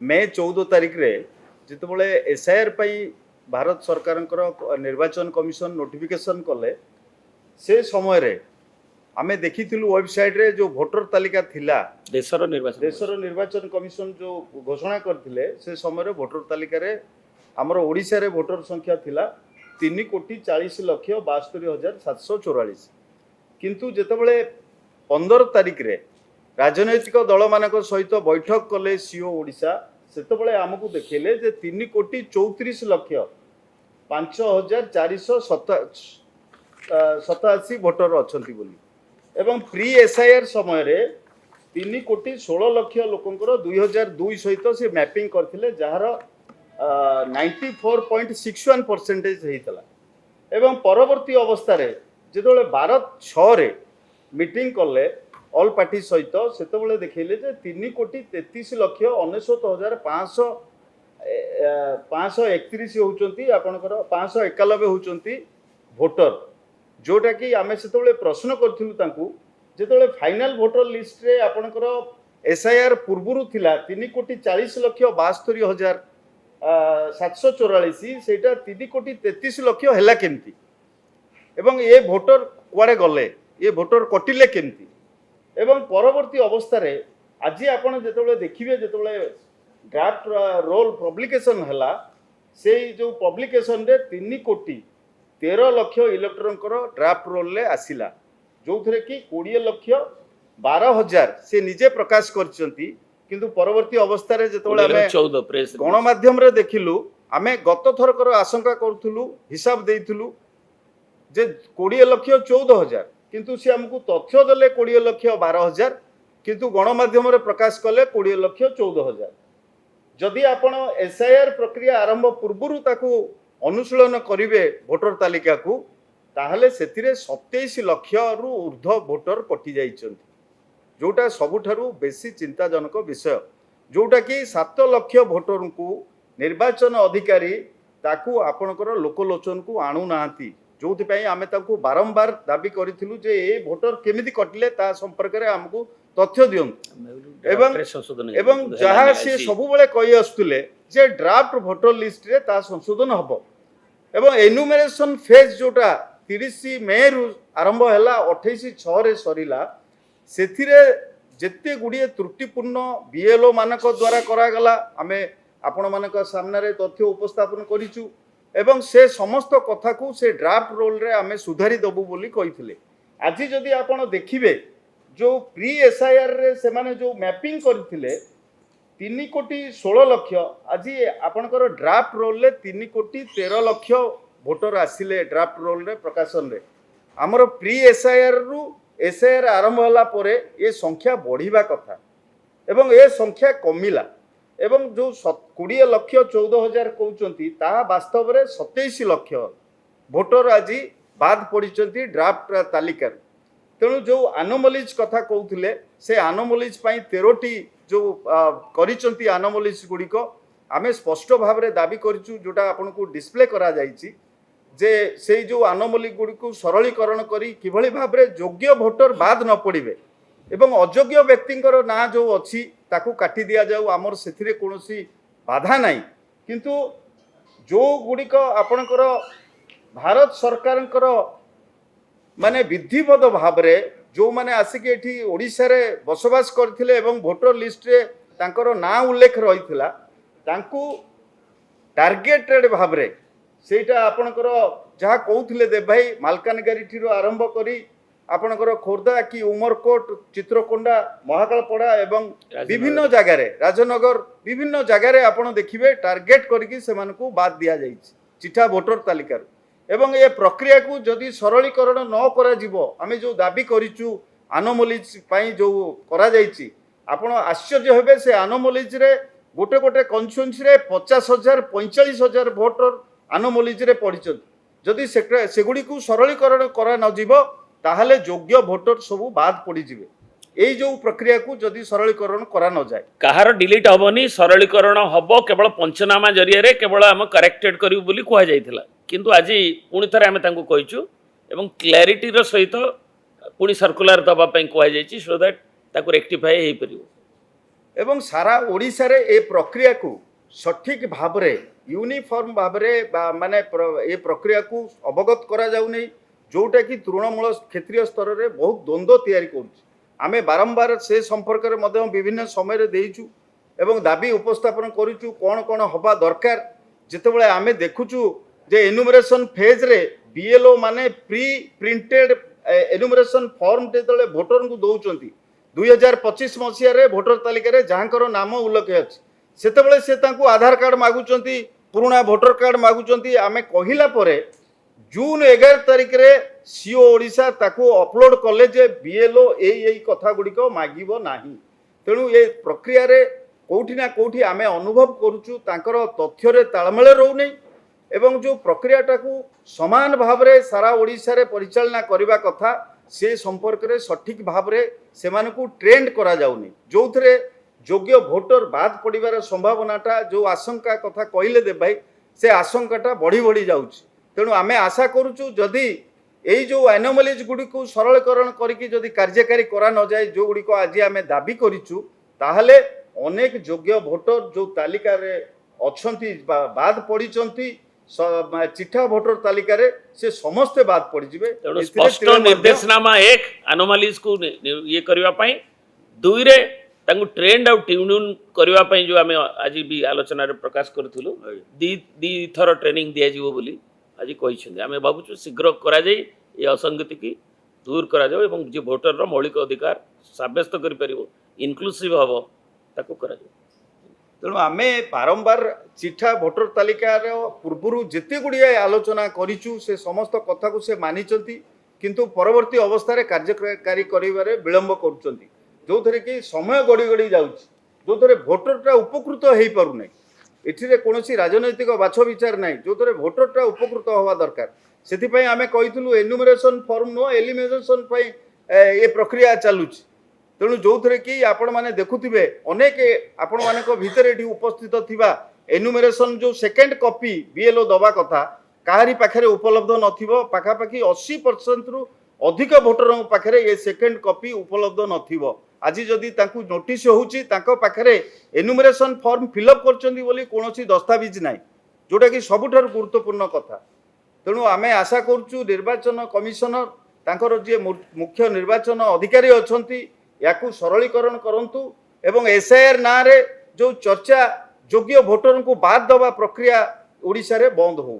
मे 14 तारिख रे जितेबाला एसआईआर भारत सरकार निर्वाचन कमिशन नोटिफिकेशन कले से समय रे आमे देखी वेबसाइट रे जो भोटर तालिका थिला देशर निर्वाचन कमिशन जो घोषणा करथिले से समय रे भोटर तालिका रे हमर ओडिसा रे भोटर संख्या थिला 3,40,72,744 किंतु जेतेबेले 15 तारिख रे राजनैतिक दल मानक सहित बैठक कले सीओ ओडिशा सेतेबेले आमको देखिले जे 3,34,487 भोटर अछंती बोली एवं प्री एसआईआर समय रे 3,16,00,000 लोकंकर 2002 सहित से मैपिंग करथिले जहार 94.61% हेतला एवं परवर्ती अवस्था रे जेतोले 12/6 रे मीटिंग कले ऑल पार्टी सहित सेतेबेले देखिले जे 3,33,999,531 होउचंती आपनकर 591 होउचंती भोटर जोटा कि आमे सेतेबेले प्रश्न करथिलु तांकू जेतोले फाइनल भोटर लिस्ट रे आपनकर एसआईआर पूर्वरु थिला 3,40,72,744 सेटा 3,33,00,000 हैला केमती एवं ये भोटर कुआडे गले ये भोटर कटिले केमती एवं परवर्ती अवस्था रे आज आपण जेतोले देखिबे जेतोले ड्राफ्ट रोल पब्लिकेशन हला से जो पब्लिकेशन रे 3,13,00,000 इलेक्टरंकर ड्राफ्ट रोल ले आसिला जो थरे कि 20,12,000 से निजे प्रकाश करचंती किंतु परवर्ती अवस्था रे जेतोले हमें 14 प्रेस गणमाध्यम रे देखिलु आमे गत थरकर आशंका करथुलु हिसाब देइथुलु जे 20,14,000 किंतु से हमको तथ्य देले 20,12,000 किंतु गणमाध्यम रे प्रकाश कले 20,14,000 जदि आपण एसआईआर प्रक्रिया आरंभ पूर्वरु ताकू अनुशीलन करिवे भोटर तालिका को ताहले सेतिरे 27 लाख रु ऊर्ध्व भोटर कटि जाइछन्ति जोटा सबुठारु बेसी चिंताजनक विषय जोटा कि 7 लाख भोटर को निर्वाचन अधिकारी ताकू आपणकर लोकलोचन को आणु नांती जो आमे ताकू बारंबार दाबी करिथिलु जे ए भोटर केमिति कटिले ता संपर्क रे हमकु तथ्य दियन एवं जहा से सबु बेले कहि आस्तुले जे ड्राफ्ट भोटर लिस्ट रे ता संशोधन हबो एवं एनुमरेशन फेज जोटा 30 मे रु आरंभ हैला 28/6 रे सरीला सेथिरे जेते गुडिये त्रुटिपूर्ण बीएलओ मानक द्वारा करा गला आमे आपण मानक सामने रे तथ्य उपस्थापन करिचु एवं से समस्त कथा को से ड्राफ्ट रोल रे आमे सुधारी दबु बोली कहिथिले आज जदि आपण देखिबे जो प्री एसआईआर रे से माने जो मैपिंग करथिले 3,16,00,000 आज आपणकर ड्राफ्ट रोल रे 3,13,00,000 भोटर आसिले ड्राफ्ट रोल रे प्रकाशन रे हमर प्री एसआईआर रु एसआईआर आरंभ होला परे ये संख्या बढ़िबा कथा एवं ये संख्या कमिला एवं जो 20,14,000 कहउचंती ता वास्तव रे 27 लाख भोटर आज बाद पड़िचंती ड्राफ्ट तालिका तेणु जो आनोमलीज कथा कहउथिले से आनोमलीज पई 13टी जो करिचंती आनोमलीज गुडिको आमे स्पष्ट भाव रे दाबी करिचु जोटा आपनको डिस्प्ले करा जाईची जे से जो आनोमली गुडिको सरलीकरण करी किभली भाव रे योग्य भोटर बाद न पड़िबे एवं अयोग्य व्यक्तिंकर ना जो अच्छी ताकू काटी दिया जाऊ आमर सेथिरे कोनोसी बाधा नाही किंतु जो गुडिक आपणकर भारत सरकारकर माने विधिवत भाव रे जो माने आसिक एठी ओडिसा रे बसवास करथिले एवं भोटर लिस्ट रे तांकर ना उल्लेख रहिथिला तांकू टार्गेटेड भाव रे सेटा आपणकर जहा कहउथिले देव भाई मालकानगिरी ठिरो आरंभ करी आपणकर खोर्धा कि उमरकोट चित्रकोंडा महाकालपड़ा एवं विभिन्न जगार राजनगर विभिन्न जगार आपण देखिए टार्गेट करके सेमानकु बाद दिया जाइछि चिठा भोटर तालिका एवं ये प्रक्रिया को जदि सरलीकरण न करा जिवो आमे जो दाबी करिचु आनोमलीज पई जो करा जाइछि आपण आश्चर्य हेबे से आनोमलीज रे गोटे गोटे कन्स्टिट्यूएंसी रे 50,000 45,000 भोटर आनोमलीज रे पड़िछन जदि सेगुडी को सरलीकरण करा न जिवो ताहले योग्य भोटर सबू बाद पड़ी जिवे एई जो प्रक्रिया को जदि सरलीकरण करा न जाए कहार डिलीट हबनी सरलीकरण हबो केवल पंचनामा जरिया रे केवल हम करेक्टेड करिउ बोली कुआ जाइथिला किंतु आज पुणी थरे आमे तांको कहिचु एवं क्लैरिटी रो सहित पुणी सर्कुलर दबा पई कुआ जाइछि सो दैट ताको रेक्टिफाई हे परियो ଏବଂ ସାରା ଓଡ଼ିଶାରେ ଏ ପ୍ରକ୍ରିୟାକୁ ସଠିକ୍ ଭାବରେ ୟୁନିଫର୍ମ ଭାବରେ ମାନେ ଏ ପ୍ରକ୍ରିୟାକୁ ଅବଗତ କରାଯାଉନି, ଯେଉଁଟାକି ତୃଣମୂଳ କ୍ଷେତ୍ରୀୟ ସ୍ତରରେ ବହୁତ ଦ୍ୱନ୍ଦ୍ୱ ତିଆରି କରୁଛି। ଆମେ ବାରମ୍ବାର ସେ ସମ୍ପର୍କରେ ମଧ୍ୟ ବିଭିନ୍ନ ସମୟରେ ଦେଇଛୁ ଏବଂ ଦାବି ଉପସ୍ଥାପନ କରୁଛୁ କ'ଣ କ'ଣ ହେବା ଦରକାର। ଯେତେବେଳେ ଆମେ ଦେଖୁଛୁ ଯେ ଏନୁମରେସନ୍ ଫେଜ୍ରେ ବିଏଲ୍ଓ ମାନେ ପ୍ରି ପ୍ରିଣ୍ଟେଡ୍ ଏନୁମରେସନ୍ ଫର୍ମ ଯେତେବେଳେ ଭୋଟରଙ୍କୁ ଦେଉଛନ୍ତି 2025 ମସିହାରେ ଭୋଟର ତାଲିକାରେ ଯାହାଙ୍କର ନାମ ଉଲ୍ଲେଖ ଅଛି, ସେତେବେଳେ ସେ ତାଙ୍କୁ ଆଧାର କାର୍ଡ଼ ମାଗୁଛନ୍ତି, ପୁରୁଣା ଭୋଟର କାର୍ଡ଼ ମାଗୁଛନ୍ତି। ଆମେ କହିଲା ପରେ ଜୁନ୍ 11 ତାରିଖରେ ସିଓ ଓଡ଼ିଶା ତାକୁ ଅପଲୋଡ଼ କଲେ ଯେ ବିଏଲ୍ଓ ଏଇ କଥା ଗୁଡ଼ିକ ମାଗିବ ନାହିଁ। ତେଣୁ ଏ ପ୍ରକ୍ରିୟାରେ କେଉଁଠି ନା କେଉଁଠି ଆମେ ଅନୁଭବ କରୁଛୁ ତାଙ୍କର ତଥ୍ୟରେ ତାଳମେଳ ରହୁନି ଏବଂ ଯେଉଁ ପ୍ରକ୍ରିୟାଟାକୁ ସମାନ ଭାବରେ ସାରା ଓଡ଼ିଶାରେ ପରିଚାଳନା କରିବା କଥା ସେ ସମ୍ପର୍କରେ ସଠିକ୍ ଭାବରେ ସେମାନଙ୍କୁ ଟ୍ରେଣ୍ଡ କରାଯାଉନି, ଯେଉଁଥିରେ ଯୋଗ୍ୟ ଭୋଟର ବାଦ ପଡ଼ିବାର ସମ୍ଭାବନାଟା ଯେଉଁ ଆଶଙ୍କା କଥା କହିଲେ ଦେବ ଭାଇ, ସେ ଆଶଙ୍କାଟା ବଢ଼ି ବଢ଼ି ଯାଉଛି। ତେଣୁ ଆମେ ଆଶା କରୁଛୁ ଯଦି ଏଇ ଯେଉଁ ଆନୋମାଲିଜ୍ ଗୁଡ଼ିକୁ ସରଳୀକରଣ କରିକି ଯଦି କାର୍ଯ୍ୟକାରୀ କରା ନଯାଏ, ଯେଉଁଗୁଡ଼ିକ ଆଜି ଆମେ ଦାବି କରିଛୁ, ତାହେଲେ ଅନେକ ଯୋଗ୍ୟ ଭୋଟର ଯେଉଁ ତାଲିକାରେ ଅଛନ୍ତି ବା ବାଦ ପଡ଼ିଛନ୍ତି ଚିଠା ଭୋଟର ତାଲିକାରେ ସେ ସମସ୍ତେ ବାଦ ପଡ଼ିଯିବେ। ତେଣୁ ସ୍ପଷ୍ଟ ନିର୍ଦ୍ଦେଶନାମା 1 ଆନୋମାଲିଜ୍ କୁ ଇଏ କରିବା ପାଇଁ, 2 ରେ ତାଙ୍କୁ ଟ୍ରେଣ୍ଡ ଆଉ ଟ୍ୟୁନ୍ କରିବା ପାଇଁ ଯେଉଁ ଆମେ ଆଜି ବି ଆଲୋଚନାରେ ପ୍ରକାଶ କରିଥିଲୁ, ଦି ଥର ଟ୍ରେନିଂ ଦିଆଯିବ ବୋଲି ଆଜି କହିଛନ୍ତି। ଆମେ ଭାବୁଛୁ ଶୀଘ୍ର କରାଯାଇ ଏ ଅସଙ୍ଗତିକି ଦୂର କରାଯାଉ ଏବଂ ଯେ ଭୋଟରର ମୌଳିକ ଅଧିକାର ସାବ୍ୟସ୍ତ କରିପାରିବ, ଇନକ୍ଲୁସିଭ୍ ହେବ, ତାକୁ କରାଯାଉ। ତେଣୁ ଆମେ ବାରମ୍ବାର ଚିଠା ଭୋଟର ତାଲିକାର ପୂର୍ବରୁ ଯେତେ ଗୁଡ଼ିଏ ଆଲୋଚନା କରିଛୁ ସେ ସମସ୍ତ କଥାକୁ ସେ ମାନିଛନ୍ତି, କିନ୍ତୁ ପରବର୍ତ୍ତୀ ଅବସ୍ଥାରେ କାର୍ଯ୍ୟକାରୀ କରିବାରେ ବିଳମ୍ବ କରୁଛନ୍ତି, ଯେଉଁଥିରେ କି ସମୟ ଗଡ଼ି ଗଡ଼ି ଯାଉଛି, ଯେଉଁଥିରେ ଭୋଟରଟା ଉପକୃତ ହୋଇପାରୁନାହିଁ। ଏଥିରେ କୌଣସି ରାଜନୈତିକ ବାଛ ବିଚାର ନାହିଁ, ଯେଉଁଥିରେ ଭୋଟରଟା ଉପକୃତ ହେବା ଦରକାର। ସେଥିପାଇଁ ଆମେ କହିଥିଲୁ ଏନୁମରେସନ୍ ଫର୍ମ ନୁହଁ, ଏଲିମିନେସନ୍ ପାଇଁ ଏ ପ୍ରକ୍ରିୟା ଚାଲୁଛି। ତେଣୁ ଯେଉଁଥିରେ କି ଆପଣମାନେ ଦେଖୁଥିବେ ଅନେକ ଆପଣମାନଙ୍କ ଭିତରେ ଏଠି ଉପସ୍ଥିତ ଥିବା ଏନୁମରେସନ୍ ଯେଉଁ ସେକେଣ୍ଡ କପି ବିଏଲ୍ଓ ଦେବା କଥା କାହାରି ପାଖରେ ଉପଲବ୍ଧ ନଥିବ। ପାଖାପାଖି 80%ରୁ ଅଧିକ ଭୋଟରଙ୍କ ପାଖରେ ଏ ସେକେଣ୍ଡ କପି ଉପଲବ୍ଧ ନଥିବ। ଆଜି ଯଦି ତାଙ୍କୁ ନୋଟିସ୍ ହେଉଛି ତାଙ୍କ ପାଖରେ ଏନୁମରେସନ୍ ଫର୍ମ ଫିଲ୍ଅପ୍ କରିଛନ୍ତି ବୋଲି କୌଣସି ଦସ୍ତାବିଜ ନାହିଁ, ଯେଉଁଟାକି ସବୁଠାରୁ ଗୁରୁତ୍ୱପୂର୍ଣ୍ଣ କଥା। ତେଣୁ ଆମେ ଆଶା କରୁଛୁ ନିର୍ବାଚନ କମିଶନର ତାଙ୍କର ଯିଏ ମୁଖ୍ୟ ନିର୍ବାଚନ ଅଧିକାରୀ ଅଛନ୍ତି ୟାକୁ ସରଳୀକରଣ କରନ୍ତୁ ଏବଂ ଏସ୍ଆଇଆର୍ ନାଁରେ ଯେଉଁ ଚର୍ଚ୍ଚା ଯୋଗ୍ୟ ଭୋଟରଙ୍କୁ ବାଦ ଦେବା ପ୍ରକ୍ରିୟା ଓଡ଼ିଶାରେ ବନ୍ଦ ହେଉ।